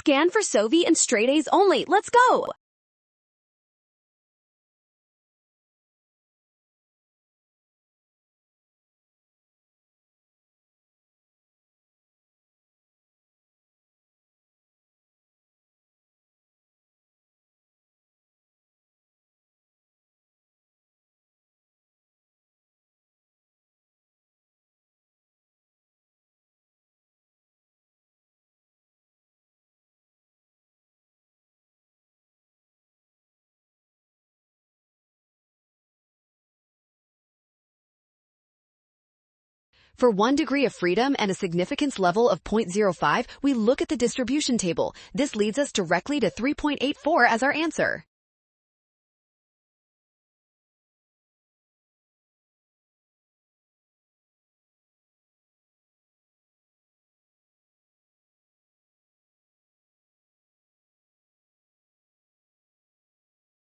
Scan for Sovi and straight A's only. Let's go! For 1 degree of freedom and a significance level of 0.05, we look at the distribution table. This leads us directly to 3.84 as our answer.